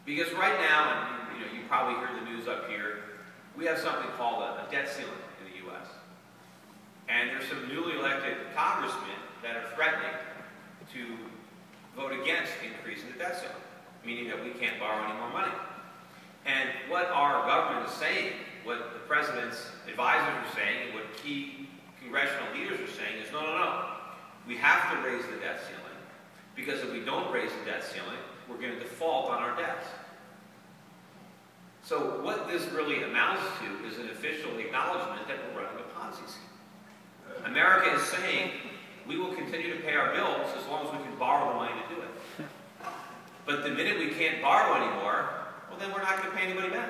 Because right now, and you probably hear the news up here, we have something called a debt ceiling in the U.S. And there's some newly elected congressmen that are threatening to vote against increasing the debt ceiling, meaning that we can't borrow any more money. And what our government is saying, what the president's advisors are saying, and what key congressional leaders are saying is, no, no, no. We have to raise the debt ceiling, because if we don't raise the debt ceiling, we're going to default on our debts. So what this really amounts to is an official acknowledgement that we're running a Ponzi scheme. America is saying, we will continue to pay our bills as long as we can borrow the money to do it. But the minute we can't borrow anymore, well, then we're not going to pay anybody back.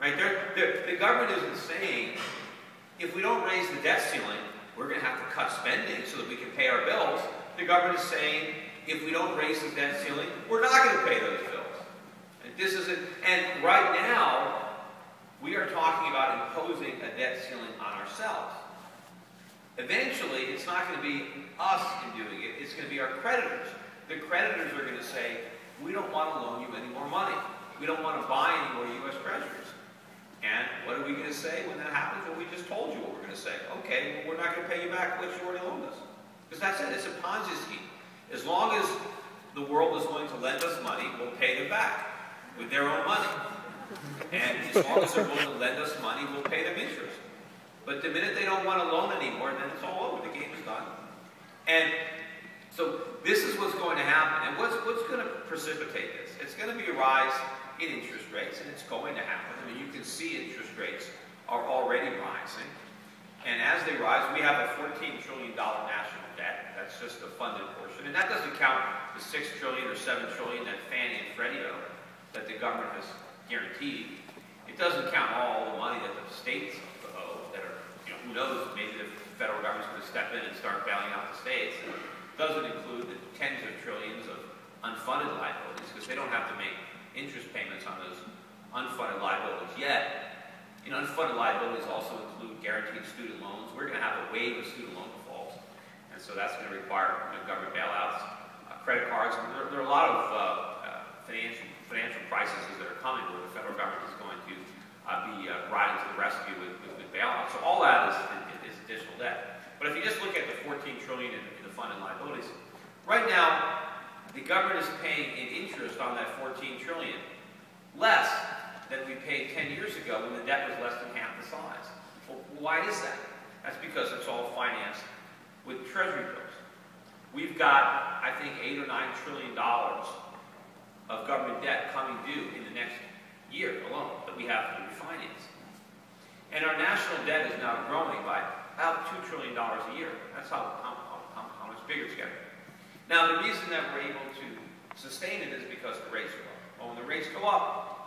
Right? The government isn't saying, if we don't raise the debt ceiling, we're going to have to cut spending so that we can pay our bills. The government is saying, if we don't raise the debt ceiling, we're not going to pay those bills. And this isn't, and right now, we are talking about imposing a debt ceiling on ourselves. Eventually, it's not going to be us in doing it, it's going to be our creditors. The creditors are going to say, we don't want to loan you any more money. We don't want to buy any more U.S. treasuries. And what are we going to say when that happens? Well, we just told you what we're going to say. Okay, well, we're not going to pay you back what you already loaned us. Because that's it, it's a Ponzi scheme. As long as the world is willing to lend us money, we'll pay them back with their own money. And as long as they're willing to lend us money, we'll pay them interest. But the minute they don't want to loan anymore, then it's all over. The game is done. And so this is what's going to happen. And what's going to precipitate this? It's going to be a rise in interest rates, and it's going to happen. I mean, you can see interest rates are already rising. And as they rise, we have a $14 trillion national debt. That's just the funded portion. And that doesn't count the $6 trillion or $7 trillion that Fannie and Freddie owe, that the government has guaranteed. It doesn't count all the money that the states owe, that are, who knows, maybe the federal government's going to step in and start bailing out the states. And it doesn't include the tens of trillions of unfunded liabilities, because they don't have to make interest payments on those unfunded liabilities yet. Unfunded liabilities also include guaranteed student loans. We're going to have a wave of student loan defaults, and so that's going to require government bailouts, credit cards. There are a lot of financial crises that are coming where the federal government is going to be riding to the rescue with bailouts. So all that is additional debt. But if you just look at the $14 trillion in the funded liabilities, right now the government is paying in interest on that $14 trillion less than we paid 10 years ago when the debt was less than half the size. Well, why is that? That's because it's all financed with treasury bills. We've got, I think, $8 or $9 trillion of government debt coming due in the next year alone that we have to refinance. And our national debt is now growing by about $2 trillion a year. That's how much bigger it's getting. Now, the reason that we're able to sustain it is because the rates are low. Well, when the rates go up,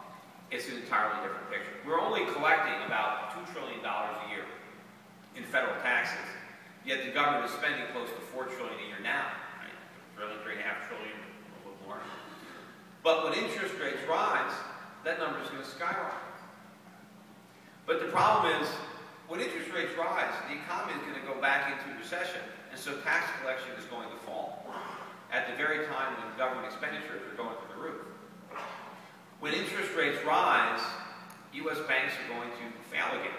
it's an entirely different picture. We're only collecting about $2 trillion a year in federal taxes, yet the government is spending close to $4 trillion a year now, right? $3.5 trillion, a little more. But when interest rates rise, that number is going to skyrocket. But the problem is, when interest rates rise, the economy is going to go back into recession, and so tax collection is going to fall at the very time when government expenditures are going through the roof. When interest rates rise, U.S. banks are going to fail again.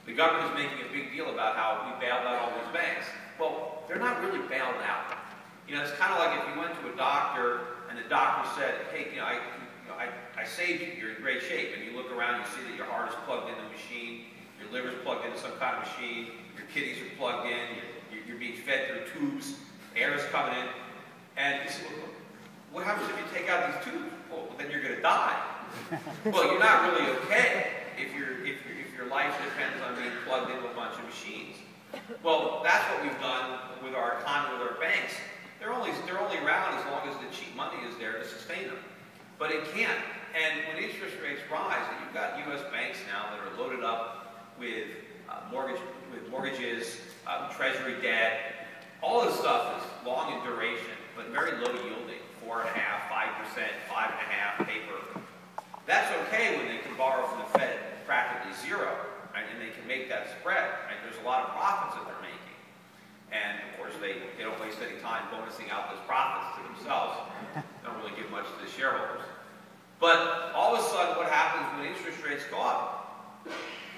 The government is making a big deal about how we bailed out all these banks. Well, they're not really bailed out. It's kind of like if you went to a doctor and the doctor said, hey, I saved you, you're in great shape. And you look around, you see that your heart is plugged into a machine, your liver's plugged into some kind of machine, your kidneys are plugged in, you're being fed through tubes, air is coming in. And you say, well, what happens if you take out these tubes? Well, then you're going to die. Well, you're not really okay if your life depends on being plugged into a bunch of machines. Well, that's what we've done with our economy, with our banks. They're only around as long as the cheap money is there to sustain them. But it can't. And when interest rates rise, and you've got U.S. banks now that are loaded up with mortgages, treasury debt. All this stuff is long in duration, but very low yielding, 4.5%, 5%, 5.5% paper. That's okay when they can borrow from the Fed practically zero, right? And they can make that spread. Right? There's a lot of profits that they're making. And of course, they don't waste any time bonusing out those profits to themselves. They don't really give much to the shareholders. But all of a sudden, what happens when interest rates go up?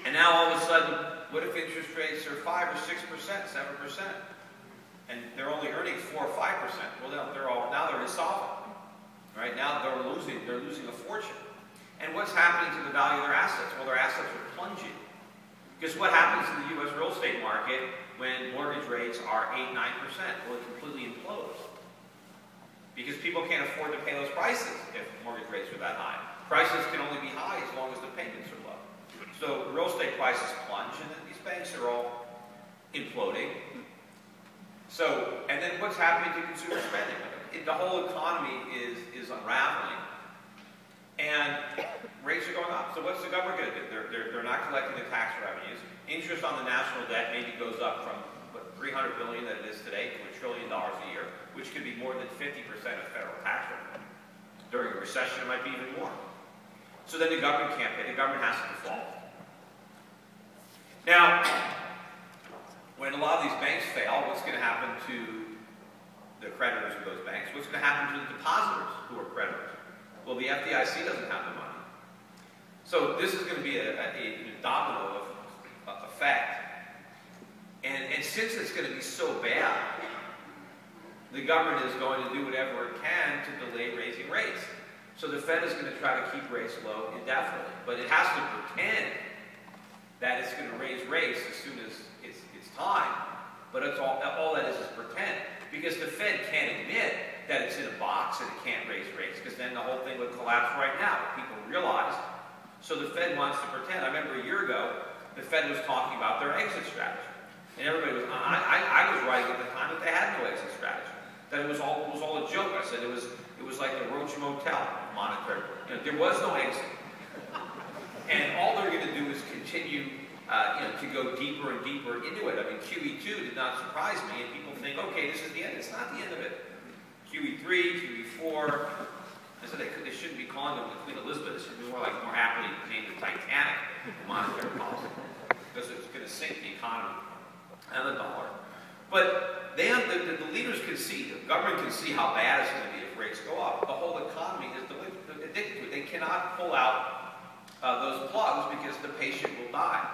And now all of a sudden, what if interest rates are 5 or 6%, 7%? And they're only earning 4 or 5%. Well, now they're insolvent. Right? Now they're losing a fortune. And what's happening to the value of their assets? Well, their assets are plunging. Because what happens in the U.S. real estate market when mortgage rates are 8, 9%? Well, it completely implodes. Because people can't afford to pay those prices if mortgage rates are that high. Prices can only be high as long as the payments are low. So real estate prices plunge, and then these banks are all imploding. So, and then what's happening to consumer spending? The whole economy is unraveling, and rates are going up. So what's the government going to do? They're not collecting the tax revenues. Interest on the national debt maybe goes up from what, $300 billion that it is today to $1 trillion a year, which could be more than 50% of federal tax revenue. During a recession, it might be even more. So then the government can't pay. The government has to default. Now, when a lot of these banks fail, what's going to happen to the creditors of those banks? What's going to happen to the depositors who are creditors? Well, the FDIC doesn't have the money. So this is going to be a domino effect. And since it's going to be so bad, the government is going to do whatever it can to delay raising rates. So the Fed is going to try to keep rates low indefinitely. But it has to pretend that it's going to raise rates as soon as it's time. But it's all that is pretend. Because the Fed can't admit that it's in a box and it can't raise rates, because then the whole thing would collapse right now. People realize. So the Fed wants to pretend. I remember a year ago, the Fed was talking about their exit strategy. And everybody was, I was writing at the time that they had no exit strategy. That it was all a joke. I said it was like the Roach Motel monetary. There was no exit. And all they're going to do is continue to go deeper and deeper into it. I mean, QE2 did not surprise me, and people think, okay, this is the end. It's not the end of it. QE3, QE4, I said they shouldn't be calling them the Queen Elizabeth. It should be more aptly named the Titanic monetary policy, because it's going to sink the economy and the dollar. But the leaders can see, the government can see how bad it's going to be if rates go up. The whole economy is addicted to it. They cannot pull out those plugs because the patient will die.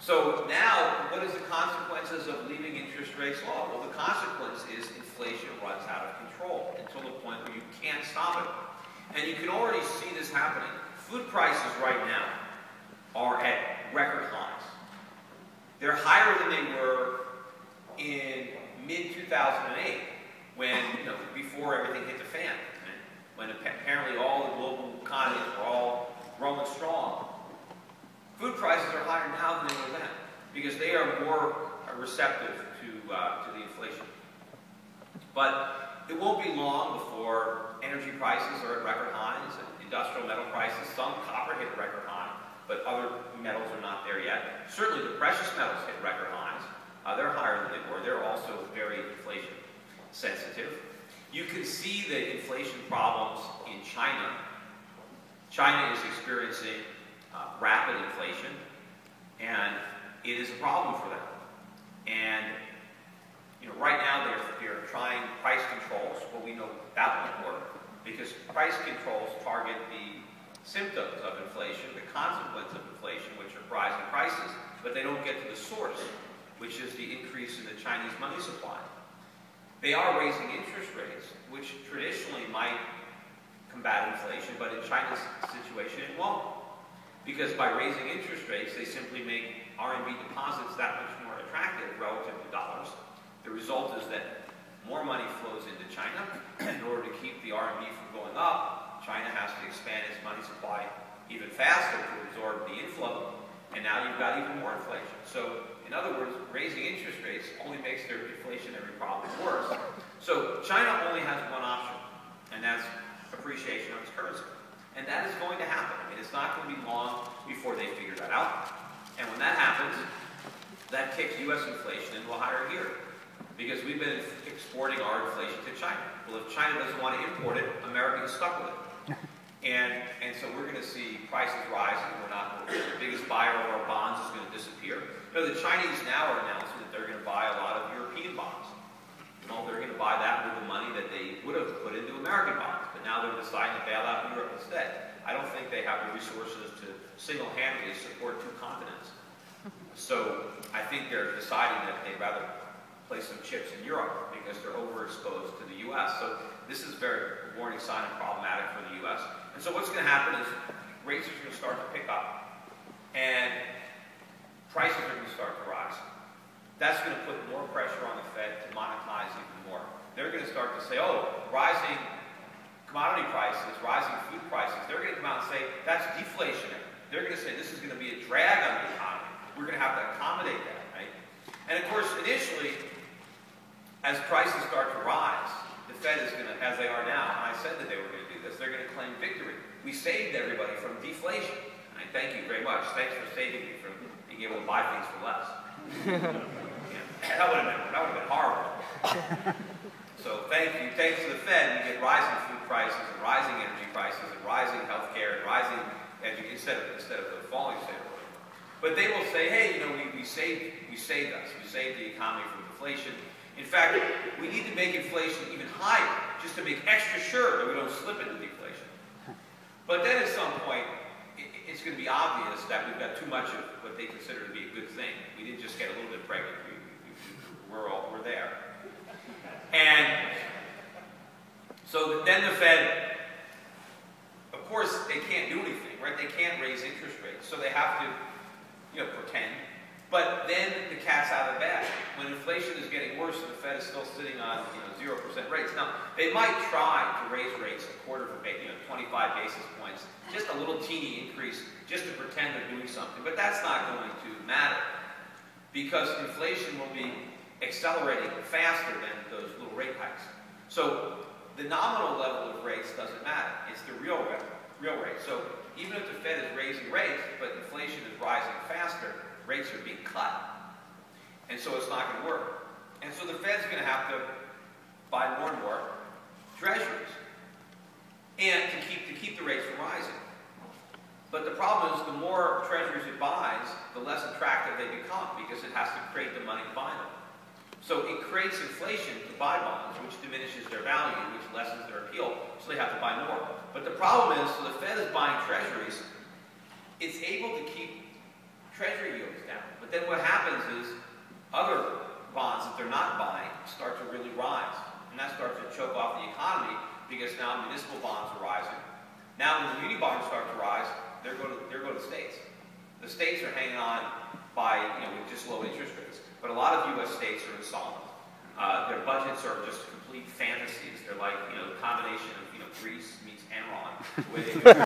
So now, what is the consequences of leaving interest rates low? Well, the consequence is inflation runs out of control until the point where you can't stop it. And you can already see this happening. Food prices right now are at record highs. They're higher than they were in mid-2008, when, before everything hit the fan, when apparently all the global economies were all growing strong. Food prices are higher now than they were then, because they are more receptive to the inflation. But it won't be long before energy prices are at record highs, and industrial metal prices, some copper hit a record high, but other metals are not there yet. Certainly the precious metals hit record highs. They're higher than they were. They're also very inflation sensitive. You can see the inflation problems in China. China is experiencing rapid inflation, and it is a problem for them. And right now they're trying price controls. Well, we know that won't work, because price controls target the symptoms of inflation, the consequence of inflation, which are rising prices, but they don't get to the source, which is the increase in the Chinese money supply. They are raising interest rates, which traditionally might combat inflation, but in China's situation it won't. Because by raising interest rates, they simply make RMB deposits that much more attractive relative to dollars. The result is that more money flows into China. In order to keep the RMB from going up, China has to expand its money supply even faster to absorb the inflow, and now you've got even more inflation. So, in other words, raising interest rates only makes their inflationary problem worse. So China only has one option, and that's appreciation of its currency. And that is going to happen. I mean, it's not going to be long before they figure that out. And when that happens, that kicks U.S. inflation into a higher gear, because we've been exporting our inflation to China. Well, if China doesn't want to import it, America is stuck with it. And so we're going to see prices rising. The biggest buyer of our bonds is going to disappear. The Chinese now are announcing that they're going to buy a lot of European bonds. They're going to buy that with the money that they would have put into American bonds. But and now they're deciding to bail out Europe instead. I don't think they have the resources to single-handedly support 2 continents. So I think they're deciding that they'd rather place some chips in Europe because they're overexposed to the U.S. So this is a very warning sign and problematic for the U.S. And so what's going to happen is rates are going to start to pick up and prices are going to start to rise. That's going to put more pressure on the Fed to monetize even more. They're going to start to say, oh, rising commodity prices, rising food prices, they're going to come out and say, that's deflationary. They're going to say, this is going to be a drag on the economy. We're going to have to accommodate that, right? And of course, initially, as prices start to rise, the Fed is going to, as they are now, and I said that they were going to do this, they're going to claim victory. We saved everybody from deflation. And thank you very much. Thanks for saving me from being able to buy things for less. Yeah, that would have been horrible. So thank you. Thanks to the Fed, we get rising food prices and rising energy prices and rising health care and rising instead of the falling standard. But they will say, hey, you know, we saved us. We saved the economy from deflation. In fact, we need to make inflation even higher just to make extra sure that we don't slip into deflation. But then at some point, it's going to be obvious that we've got too much of what they consider to be a good thing. We didn't just get a little bit pregnant. We're there. And so then the Fed, of course, they can't do anything, right? They can't raise interest rates, so they have to, you know, pretend. But then the cat's out of the bag. When inflation is getting worse and the Fed is still sitting on, you know, 0% rates. Now, they might try to raise rates a quarter of a base, you know, 25 basis points, just a little teeny increase, just to pretend they're doing something. But that's not going to matter because inflation will be accelerating faster than those little rate hikes. So the nominal level of rates doesn't matter. It's the real rate. So even if the Fed is raising rates, but inflation is rising faster, rates are being cut. And so it's not going to work. And so the Fed's going to have to buy more and more treasuries and to keep the rates from rising. But the problem is the more treasuries it buys, the less attractive they become because it has to create the money to buy them. So it creates inflation to buy bonds, which diminishes their value, which lessens their appeal, so they have to buy more. But the problem is, so the Fed is buying treasuries, it's able to keep treasury yields down. But then what happens is other bonds that they're not buying start to really rise. And that starts to choke off the economy because now municipal bonds are rising. Now when the muni bonds start to rise, there go to states. The states are hanging on by, you know, with just low interest rates. But a lot of U.S. states are insolvent. Their budgets are just complete fantasies. They're like, you know, a combination of, you know, Greece meets Enron.